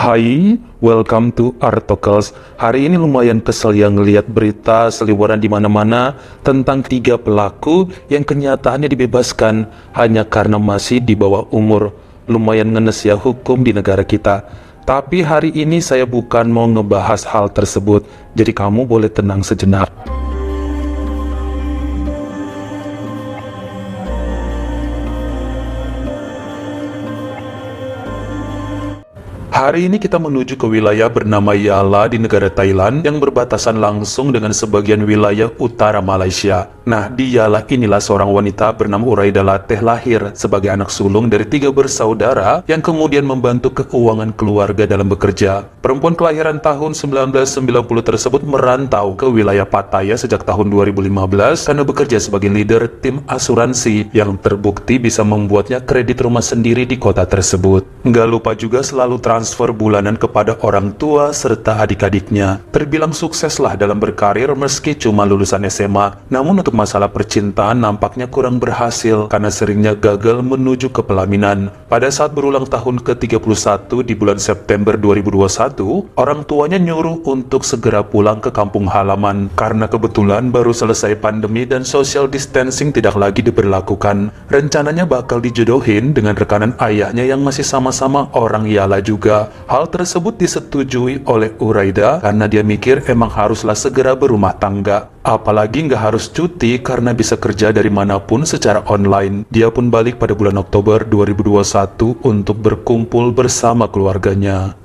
Hai, welcome to Artocles. Hari ini lumayan kesel yang ngeliat berita seliweran di mana-mana tentang 3 pelaku yang kenyataannya dibebaskan hanya karena masih di bawah umur. Lumayan ngenes ya hukum di negara kita. Tapi hari ini saya bukan mau ngebahas hal tersebut, jadi kamu boleh tenang sejenak. Hari ini kita menuju ke wilayah bernama Yala di negara Thailand yang berbatasan langsung dengan sebagian wilayah utara Malaysia. Nah, di Yala inilah seorang wanita bernama Uraida Lateh lahir sebagai anak sulung dari 3 bersaudara yang kemudian membantu keuangan keluarga dalam bekerja. Perempuan kelahiran tahun 1990 tersebut merantau ke wilayah Pattaya sejak tahun 2015 karena bekerja sebagai leader tim asuransi yang terbukti bisa membuatnya kredit rumah sendiri di kota tersebut. Nggak lupa juga selalu transfer bulanan kepada orang tua serta adik-adiknya. Terbilang sukseslah dalam berkarir meski cuma lulusan SMA. Namun untuk masalah percintaan nampaknya kurang berhasil karena seringnya gagal menuju ke pelaminan. Pada saat berulang tahun ke-31 di bulan September 2021, orang tuanya nyuruh untuk segera pulang ke kampung halaman karena kebetulan baru selesai pandemi dan social distancing tidak lagi diberlakukan. Rencananya bakal dijodohin dengan rekanan ayahnya yang masih sama-sama orang Yala juga. Hal tersebut disetujui oleh Uraida karena dia mikir emang haruslah segera berumah tangga. Apalagi nggak harus cuti karena bisa kerja dari manapun secara online. Dia pun balik pada bulan Oktober 2021 untuk berkumpul bersama keluarganya.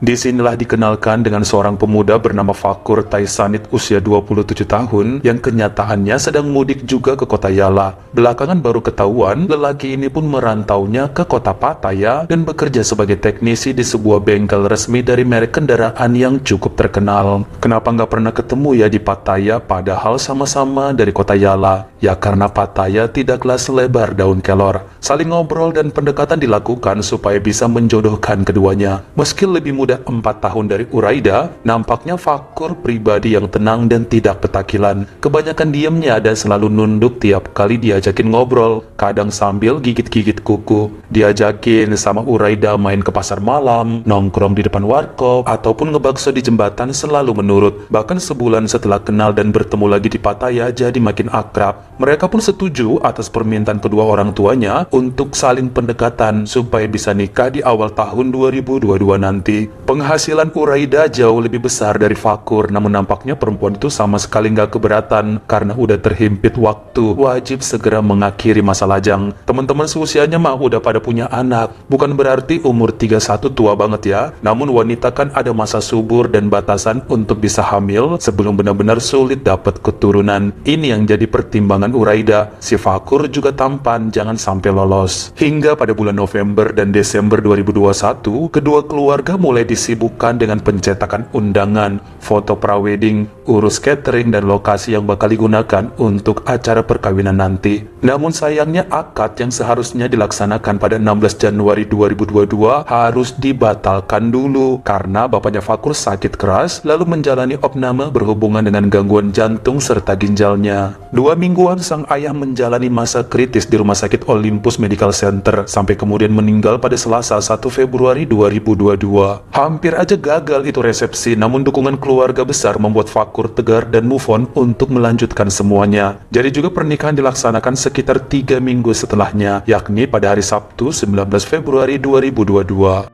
Disinilah dikenalkan dengan seorang pemuda bernama Fakur Taisanit usia 27 tahun yang kenyataannya sedang mudik juga ke kota Yala. Belakangan baru ketahuan lelaki ini pun merantaunya ke kota Pattaya dan bekerja sebagai teknisi di sebuah bengkel resmi dari merek kendaraan yang cukup terkenal. Kenapa nggak pernah ketemu ya di Pattaya padahal sama-sama dari kota Yala? Ya karena Pattaya tidaklah selebar daun kelor. Saling ngobrol dan pendekatan dilakukan supaya bisa menjodohkan keduanya. Meski lebih muda 4 tahun dari Uraida, nampaknya Fakur pribadi yang tenang dan tidak petakilan. Kebanyakan diamnya dan selalu nunduk tiap kali diajakin ngobrol, kadang sambil gigit-gigit kuku. Diajakin sama Uraida main ke pasar malam, nongkrong di depan warkop, ataupun ngebakso di jembatan selalu menurut. Bahkan sebulan setelah kenal dan bertemu lagi di Pattaya jadi makin akrab. Mereka pun setuju atas permintaan kedua orang tuanya untuk saling pendekatan supaya bisa nikah di awal tahun 2022 nanti. Penghasilan Uraida jauh lebih besar dari Fakur, namun nampaknya perempuan itu sama sekali nggak keberatan karena udah terhimpit waktu, wajib segera mengakhiri masa lajang. Teman-teman seusianya mah udah pada punya anak, bukan berarti umur 31 tua banget ya, namun wanita kan ada masa subur dan batasan untuk bisa hamil sebelum benar-benar sulit dapat keturunan. Ini yang jadi pertimbangan Uraida. Si Fakur juga tampan, jangan sampai lolos. Hingga pada bulan November dan Desember 2021, kedua keluarga mulai disibukkan dengan pencetakan undangan, foto prawedding, urus catering dan lokasi yang bakal digunakan untuk acara perkawinan nanti. Namun sayangnya akad yang seharusnya dilaksanakan pada 16 Januari 2022 harus dibatalkan dulu karena bapaknya Fakur sakit keras lalu menjalani opname berhubungan dengan gangguan jantung serta ginjalnya. 2 mingguan sang ayah menjalani masa kritis di Rumah Sakit Olympus Medical Center sampai kemudian meninggal pada Selasa 1 Februari 2022. Hampir aja gagal itu resepsi, namun dukungan keluarga besar membuat Fakur tegar dan move on untuk melanjutkan semuanya. Jadi juga pernikahan dilaksanakan sekitar 3 minggu setelahnya, yakni pada hari Sabtu 19 Februari 2022.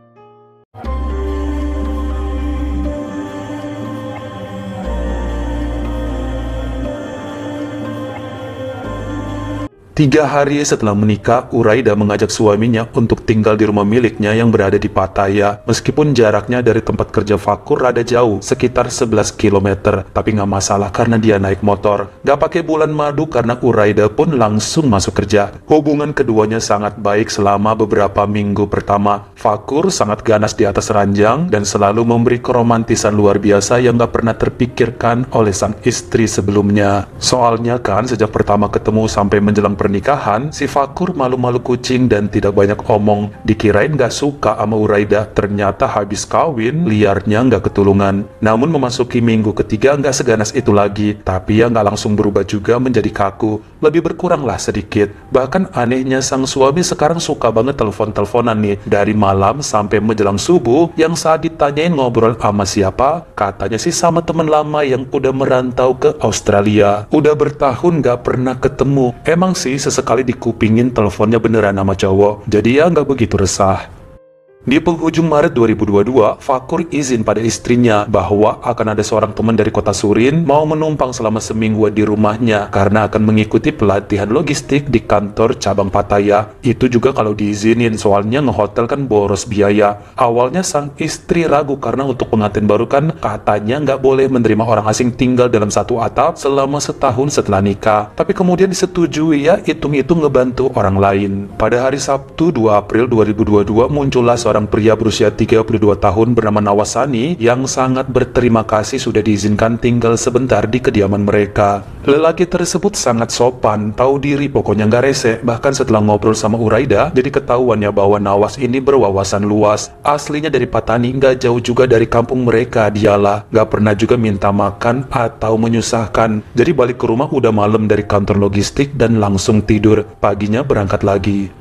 3 hari setelah menikah, Uraida mengajak suaminya untuk tinggal di rumah miliknya yang berada di Pattaya. Meskipun jaraknya dari tempat kerja Fakur rada jauh, sekitar 11 km, tapi nggak masalah karena dia naik motor. Nggak pakai bulan madu karena Uraida pun langsung masuk kerja. Hubungan keduanya sangat baik selama beberapa minggu pertama. Fakur sangat ganas di atas ranjang dan selalu memberi keromantisan luar biasa yang nggak pernah terpikirkan oleh sang istri sebelumnya. Soalnya kan sejak pertama ketemu sampai menjelang pernikahan, si Fakur malu-malu kucing dan tidak banyak omong. Dikirain gak suka sama Uraida, ternyata habis kawin, liarnya gak ketulungan. Namun memasuki minggu ketiga gak seganas itu lagi, tapi ya gak langsung berubah juga menjadi kaku. Lebih berkuranglah sedikit. Bahkan anehnya sang suami sekarang suka banget telepon-teleponan nih, dari malam sampai menjelang subuh. Yang saat ditanyain ngobrol sama siapa, katanya sih sama temen lama yang udah merantau ke Australia. Udah bertahun gak pernah ketemu. Emang sih sesekali dikupingin teleponnya beneran sama cowok, jadi ya gak begitu resah. Di penghujung Maret 2022, Fakur izin pada istrinya bahwa akan ada seorang teman dari kota Surin mau menumpang selama semingguan di rumahnya karena akan mengikuti pelatihan logistik di kantor cabang Pattaya. Itu juga kalau diizinin, soalnya ngehotel kan boros biaya. Awalnya sang istri ragu karena untuk pengantin baru kan katanya nggak boleh menerima orang asing tinggal dalam satu atap selama setahun setelah nikah. Tapi kemudian disetujui, ya hitung-hitung ngebantu orang lain. Pada hari Sabtu 2 April 2022 muncullah seorang pria berusia 32 tahun bernama Nawasani yang sangat berterima kasih sudah diizinkan tinggal sebentar di kediaman mereka. Lelaki tersebut sangat sopan, tahu diri, pokoknya nggak rese. Bahkan setelah ngobrol sama Uraida, jadi ketahuannya bahwa Nawas ini berwawasan luas. Aslinya dari Patani, nggak jauh juga dari kampung mereka. Dialah nggak pernah juga minta makan atau menyusahkan. Jadi balik ke rumah udah malam dari kantor logistik dan langsung tidur. Paginya berangkat lagi.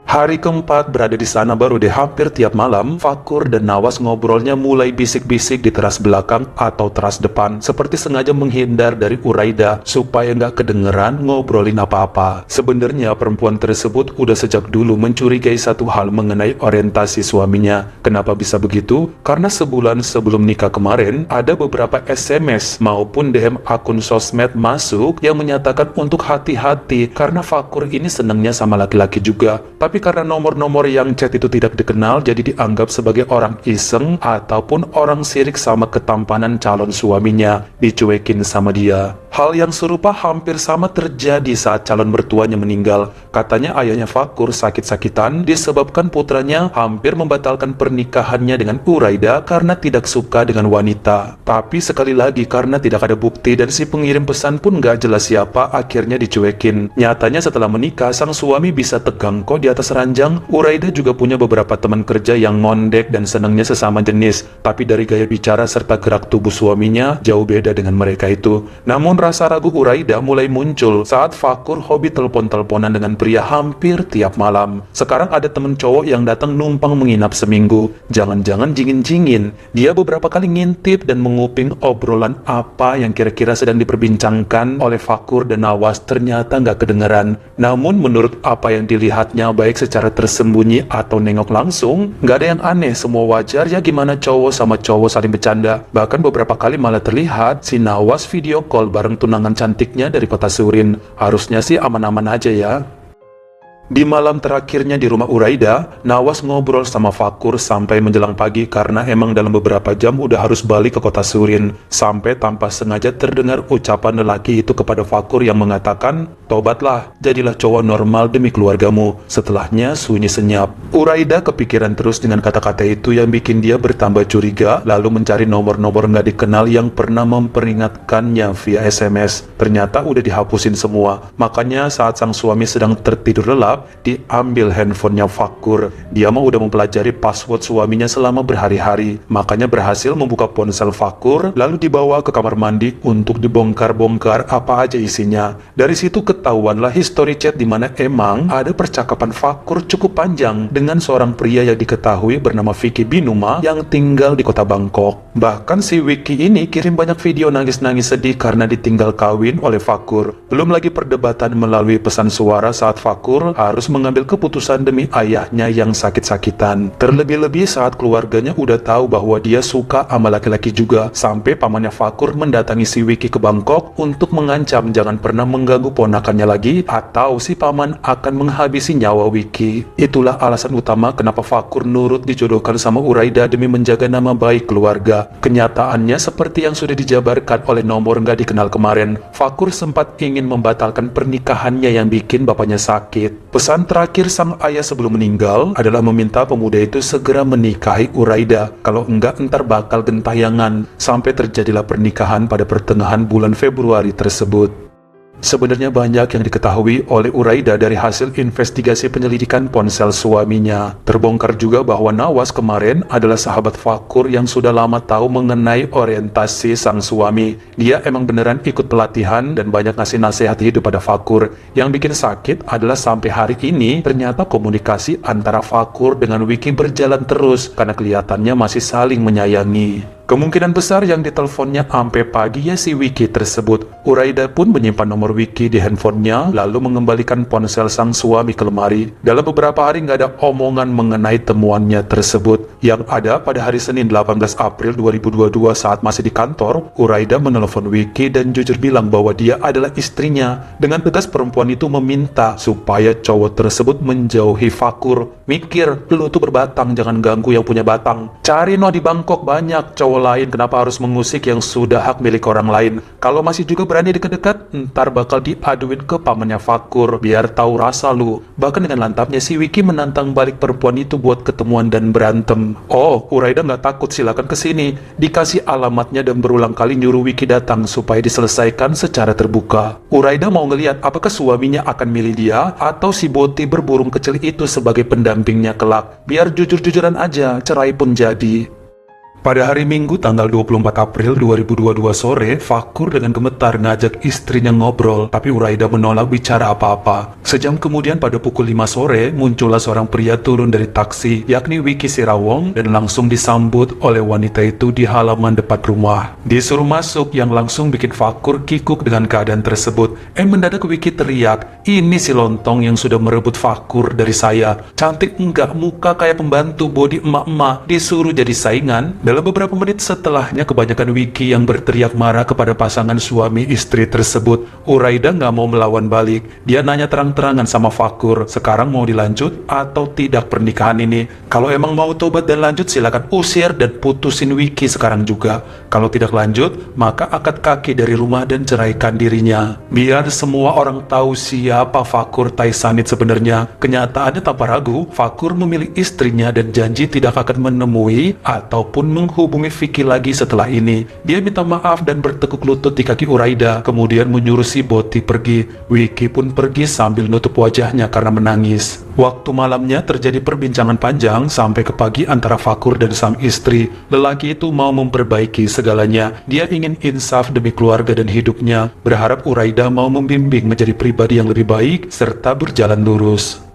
Hari keempat berada di sana baru deh, hampir tiap malam Fakur dan Nawas ngobrolnya mulai bisik-bisik di teras belakang atau teras depan, seperti sengaja menghindar dari Uraida supaya nggak kedengeran ngobrolin apa-apa. Sebenarnya perempuan tersebut udah sejak dulu mencurigai satu hal mengenai orientasi suaminya. Kenapa bisa begitu? Karena sebulan sebelum nikah kemarin ada beberapa SMS maupun DM akun sosmed masuk yang menyatakan untuk hati-hati karena Fakur ini senangnya sama laki-laki juga. Tapi karena nomor-nomor yang chat itu tidak dikenal, jadi dianggap sebagai orang iseng ataupun orang sirik sama ketampanan calon suaminya, dicuekin sama dia. Hal yang serupa hampir sama terjadi saat calon mertuanya meninggal. Katanya ayahnya Fakur sakit-sakitan disebabkan putranya hampir membatalkan pernikahannya dengan Uraida karena tidak suka dengan wanita. Tapi sekali lagi karena tidak ada bukti dan si pengirim pesan pun gak jelas siapa, akhirnya dicuekin. Nyatanya setelah menikah, sang suami bisa tegang kok di atas ranjang. Uraida juga punya beberapa teman kerja yang ngondek dan senangnya sesama jenis. Tapi dari gaya bicara serta gerak tubuh suaminya jauh beda dengan mereka itu. Namun rasa ragu Uraida mulai muncul saat Fakur hobi telepon-teleponan dengan pria hampir tiap malam. Sekarang ada temen cowok yang datang numpang menginap seminggu. Jangan-jangan jingin-jingin. Dia beberapa kali ngintip dan menguping obrolan apa yang kira-kira sedang diperbincangkan oleh Fakur dan Nawas. Ternyata nggak kedengeran. Namun menurut apa yang dilihatnya, baik secara tersembunyi atau nengok langsung, nggak ada yang aneh, semua wajar ya. Gimana cowok sama cowok saling bercanda. Bahkan beberapa kali malah terlihat si Nawas video call bareng tunangan cantiknya dari kota Surin. Harusnya sih aman-aman aja ya. Di malam terakhirnya di rumah Uraida, Nawas ngobrol sama Fakur sampai menjelang pagi karena emang dalam beberapa jam udah harus balik ke kota Surin. Sampai tanpa sengaja terdengar ucapan lelaki itu kepada Fakur yang mengatakan, "Tobatlah, jadilah cowok normal demi keluargamu." Setelahnya sunyi senyap. Uraida kepikiran terus dengan kata-kata itu yang bikin dia bertambah curiga, lalu mencari nomor-nomor nggak dikenal yang pernah memperingatkannya via SMS. Ternyata udah dihapusin semua. Makanya saat sang suami sedang tertidur lelap, diambil handphonenya Fakur. Dia mah udah mempelajari password suaminya selama berhari-hari. Makanya berhasil membuka ponsel Fakur, lalu dibawa ke kamar mandi untuk dibongkar-bongkar apa aja isinya. Dari situ ketahuanlah history chat di mana emang ada percakapan Fakur cukup panjang dengan seorang pria yang diketahui bernama Vicky Binuma yang tinggal di kota Bangkok. Bahkan si Vicky ini kirim banyak video nangis-nangis sedih karena ditinggal kawin oleh Fakur. Belum lagi perdebatan melalui pesan suara saat Fakur harus mengambil keputusan demi ayahnya yang sakit-sakitan. Terlebih-lebih saat keluarganya udah tahu bahwa dia suka sama laki-laki juga, sampai pamannya Fakur mendatangi si Vicky ke Bangkok untuk mengancam jangan pernah mengganggu ponakannya lagi atau si paman akan menghabisi nyawa Vicky. Itulah alasan utama kenapa Fakur nurut dijodohkan sama Uraida demi menjaga nama baik keluarga. Kenyataannya seperti yang sudah dijabarkan oleh nomor nggak dikenal kemarin, Fakur sempat ingin membatalkan pernikahannya yang bikin bapaknya sakit. Pesan terakhir sang ayah sebelum meninggal adalah meminta pemuda itu segera menikahi Uraida, kalau enggak entar bakal gentayangan, sampai terjadilah pernikahan pada pertengahan bulan Februari tersebut. Sebenarnya banyak yang diketahui oleh Uraida dari hasil investigasi penyelidikan ponsel suaminya. Terbongkar juga bahwa Nawas kemarin adalah sahabat Fakur yang sudah lama tahu mengenai orientasi sang suami. Dia emang beneran ikut pelatihan dan banyak ngasih nasihat hidup pada Fakur. Yang bikin sakit adalah sampai hari ini ternyata komunikasi antara Fakur dengan Wiki berjalan terus karena kelihatannya masih saling menyayangi. Kemungkinan besar yang diteleponnya sampai pagi ya si Wiki tersebut. Uraida pun menyimpan nomor Wiki di handphonenya, lalu mengembalikan ponsel sang suami ke lemari. Dalam beberapa hari nggak ada omongan mengenai temuannya tersebut. Yang ada pada hari Senin 18 April 2022 saat masih di kantor, Uraida menelepon Wiki dan jujur bilang bahwa dia adalah istrinya. Dengan tegas perempuan itu meminta supaya cowok tersebut menjauhi Fakur. Mikir, lu tuh berbatang, jangan ganggu yang punya batang. Cari no di Bangkok banyak cowok lain, kenapa harus mengusik yang sudah hak milik orang lain? Kalau masih juga berani deket-dekat, ntar bakal diaduin ke pamannya Fakur, biar tahu rasa lu. Bahkan dengan lantapnya si Wiki menantang balik perempuan itu buat ketemuan dan berantem. Oh, Uraida nggak takut, silakan kesini. Dikasih alamatnya dan berulang kali nyuruh Wiki datang supaya diselesaikan secara terbuka. Uraida mau ngeliat apakah suaminya akan milih dia atau si Boti berburung kecil itu sebagai pendampingnya kelak. Biar jujur-jujuran aja, cerai pun jadi. Pada hari Minggu tanggal 24 April 2022 sore, Fakur dengan gemetar ngajak istrinya ngobrol, tapi Uraida menolak bicara apa-apa. Sejam kemudian pada pukul 5 sore, muncullah seorang pria turun dari taksi, yakni Wiki Sirawong, dan langsung disambut oleh wanita itu di halaman depan rumah. Disuruh masuk yang langsung bikin Fakur kikuk dengan keadaan tersebut. Mendadak Wiki teriak, "Ini si lontong yang sudah merebut Fakur dari saya. Cantik enggak, muka kayak pembantu, body emak-emak, disuruh jadi saingan." Dalam beberapa menit setelahnya, kebanyakan Wiki yang berteriak marah kepada pasangan suami istri tersebut. Uraida nggak mau melawan balik. Dia nanya terang-terangan sama Fakur, sekarang mau dilanjut atau tidak pernikahan ini? Kalau emang mau tobat dan lanjut, silakan usir dan putusin Wiki sekarang juga. Kalau tidak lanjut, maka angkat kaki dari rumah dan ceraikan dirinya. Biar semua orang tahu siapa Fakur Taisanit sebenarnya. Kenyataannya tanpa ragu, Fakur memilih istrinya dan janji tidak akan menemui ataupun menghubungi Vicky lagi setelah ini. Dia minta maaf dan bertekuk lutut di kaki Uraida, kemudian menyuruh si Boti pergi. Wiki pun pergi sambil nutup wajahnya karena menangis. Waktu malamnya terjadi perbincangan panjang sampai ke pagi antara Fakur dan sang istri. Lelaki itu mau memperbaiki segalanya. Dia ingin insaf demi keluarga dan hidupnya, berharap Uraida mau membimbing menjadi pribadi yang lebih baik serta berjalan lurus.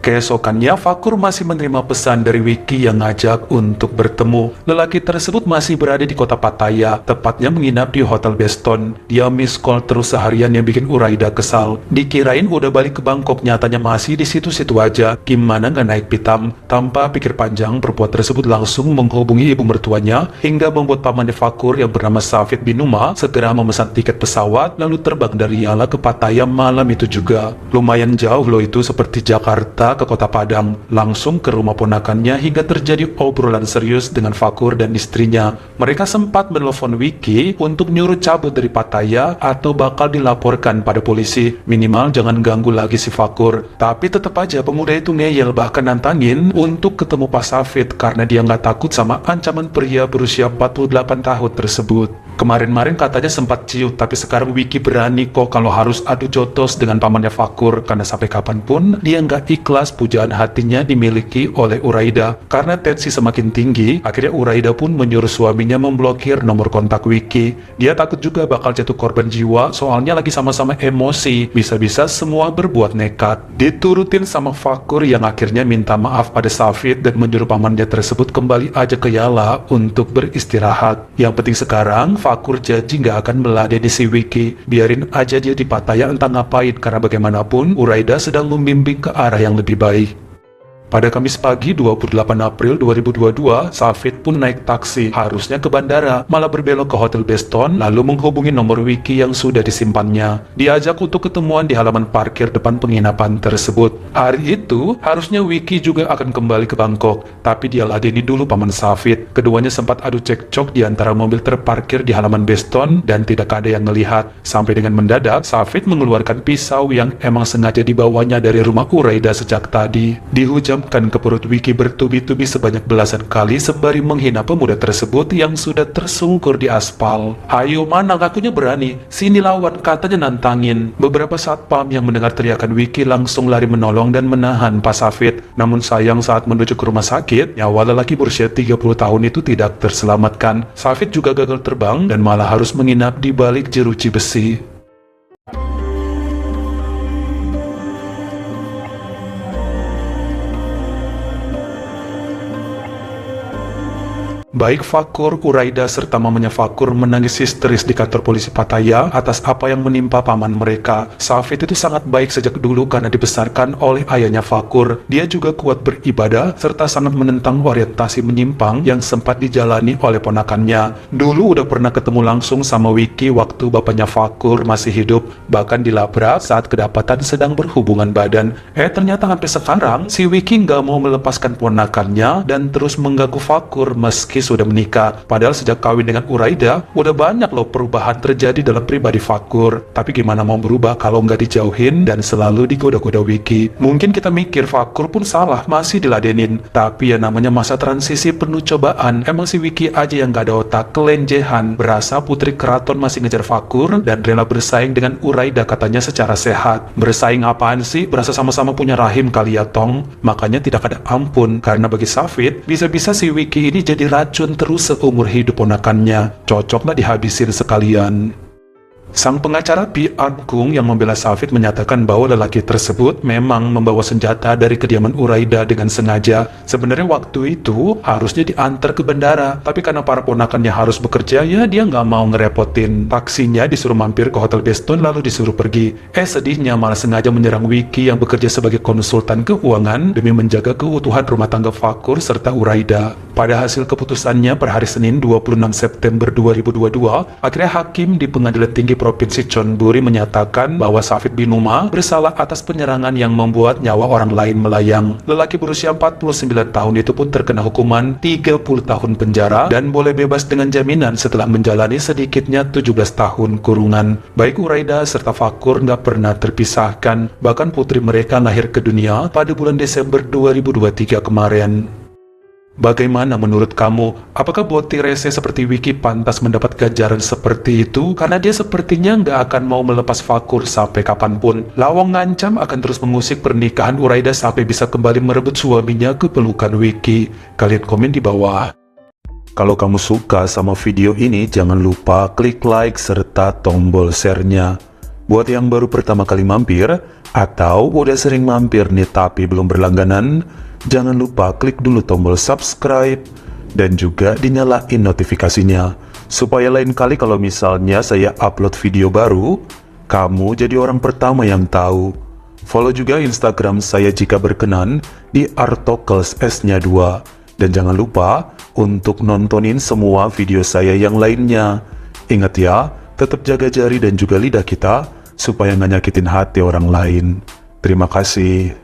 Keesokannya, Fakur masih menerima pesan dari Wiki yang ngajak untuk bertemu. Lelaki tersebut masih berada di kota Pattaya, tepatnya menginap di Hotel Beston. Dia miss call terus seharian yang bikin Uraida kesal. Dikirain udah balik ke Bangkok, nyatanya masih di situ-situ aja. Gimana nggak naik pitam? Tanpa pikir panjang, perempuan tersebut langsung menghubungi ibu mertuanya hingga membuat pamannya Fakur yang bernama Safid Binuma segera memesan tiket pesawat lalu terbang dari Yala ke Pattaya malam itu juga. Lumayan jauh loh itu, seperti Jakarta ke kota Padang. Langsung ke rumah ponakannya hingga terjadi obrolan serius dengan Fakur dan istrinya. Mereka sempat menelpon Wiki untuk nyuruh cabut dari Pattaya atau bakal dilaporkan pada polisi. Minimal jangan ganggu lagi si Fakur. Tapi tetap aja pemuda itu ngeyel, bahkan nantangin untuk ketemu Pak Safid karena dia nggak takut sama ancaman pria berusia 48 tahun tersebut. Kemarin-marin katanya sempat ciut, tapi sekarang Wiki berani kok kalau harus adu jotos dengan pamannya Fakur, karena sampai kapanpun dia nggak ikhlas pujaan hatinya dimiliki oleh Uraida. Karena tensi semakin tinggi, akhirnya Uraida pun menyuruh suaminya memblokir nomor kontak Wiki. Dia takut juga bakal jatuh korban jiwa, soalnya lagi sama-sama emosi, bisa-bisa semua berbuat nekat. Diturutin sama Fakur yang akhirnya minta maaf pada Safid dan menyuruh pamannya tersebut kembali aja ke Yala untuk beristirahat. Yang penting sekarang Fakur janji nggak akan meladeni si Wiki. Biarin aja dia di Pattaya entah ngapain, karena bagaimanapun Uraida sedang membimbing ke arah yang lebih baik. Pada Kamis pagi 28 April 2022, Safid pun naik taksi, harusnya ke bandara, malah berbelok ke Hotel Beston, lalu menghubungi nomor Wiki yang sudah disimpannya. Diajak untuk ketemuan di halaman parkir depan penginapan tersebut. Hari itu, harusnya Wiki juga akan kembali ke Bangkok, tapi dia ladeni dulu paman Safid. Keduanya sempat adu cekcok di antara mobil terparkir di halaman Beston dan tidak ada yang melihat. Sampai dengan mendadak, Safid mengeluarkan pisau yang emang sengaja dibawanya dari rumah Uraida sejak tadi. Dihujam menyelamkan ke perut Wiki bertubi-tubi sebanyak belasan kali sembari menghina pemuda tersebut yang sudah tersungkur di aspal. "Ayo mana ngakunya berani, sini lawan," katanya nantangin. Beberapa satpam yang mendengar teriakan Wiki langsung lari menolong dan menahan Pak Safit. Namun sayang saat menuju ke rumah sakit, nyawa lelaki berusia 30 tahun itu tidak terselamatkan. Safit juga gagal terbang dan malah harus menginap di balik jeruji besi. Baik Fakur, Uraida, serta mamanya Fakur menangis histeris di kantor polisi Pattaya atas apa yang menimpa paman mereka. Safit itu sangat baik sejak dulu karena dibesarkan oleh ayahnya Fakur. Dia juga kuat beribadah serta sangat menentang orientasi menyimpang yang sempat dijalani oleh ponakannya. Dulu udah pernah ketemu langsung sama Wiki waktu bapaknya Fakur masih hidup, bahkan dilabrak saat kedapatan sedang berhubungan badan. Ternyata sampai sekarang si Wiki nggak mau melepaskan ponakannya dan terus mengganggu Fakur meski sudah menikah. Padahal sejak kawin dengan Uraida, udah banyak loh perubahan terjadi dalam pribadi Fakur. Tapi gimana mau berubah kalau nggak dijauhin dan selalu digoda-goda Wiki? Mungkin kita mikir Fakur pun salah, masih diladenin. Tapi ya namanya masa transisi penuh cobaan. Emang si Wiki aja yang nggak ada otak, kelenjehan. Berasa putri keraton masih ngejar Fakur dan rela bersaing dengan Uraida katanya secara sehat. Bersaing apaan sih? Berasa sama-sama punya rahim kali ya Tong. Makanya tidak ada ampun. Karena bagi Safit, bisa-bisa si Wiki ini jadi racun terus seumur hidup ponakannya. Cocoklah dihabisin sekalian. Sang pengacara Pi Agung yang membela Safit menyatakan bahwa lelaki tersebut memang membawa senjata dari kediaman Uraida dengan sengaja. Sebenarnya waktu itu harusnya diantar ke bandara, tapi karena para ponakannya harus bekerja, ya dia nggak mau ngerepotin. Taksinya disuruh mampir ke Hotel Beston lalu disuruh pergi. Sedihnya malah sengaja menyerang Wiki yang bekerja sebagai konsultan keuangan demi menjaga keutuhan rumah tangga Fakur serta Uraida. Pada hasil keputusannya per hari Senin 26 September 2022, akhirnya hakim di Pengadilan Tinggi Provinsi Chonburi menyatakan bahwa Safit Binuma bersalah atas penyerangan yang membuat nyawa orang lain melayang. Lelaki berusia 49 tahun itu pun terkena hukuman 30 tahun penjara dan boleh bebas dengan jaminan setelah menjalani sedikitnya 17 tahun kurungan. Baik Uraida serta Fakur nggak pernah terpisahkan, bahkan putri mereka lahir ke dunia pada bulan Desember 2023 kemarin. Bagaimana menurut kamu? Apakah boti rese seperti Wiki pantas mendapat ganjaran seperti itu? Karena dia sepertinya nggak akan mau melepas Fakur sampai kapanpun. Lawang ngancam akan terus mengusik pernikahan Uraida sampai bisa kembali merebut suaminya ke pelukan Wiki. Kalian komen di bawah. Kalau kamu suka sama video ini, jangan lupa klik like serta tombol share-nya. Buat yang baru pertama kali mampir, atau udah sering mampir nih tapi belum berlangganan, jangan lupa klik dulu tombol subscribe dan juga dinyalain notifikasinya supaya lain kali kalau misalnya saya upload video baru, kamu jadi orang pertama yang tahu. Follow juga Instagram saya jika berkenan di Artokels S-nya 2. Dan jangan lupa untuk nontonin semua video saya yang lainnya. Ingat ya, tetap jaga jari dan juga lidah kita supaya nggak nyakitin hati orang lain. Terima kasih.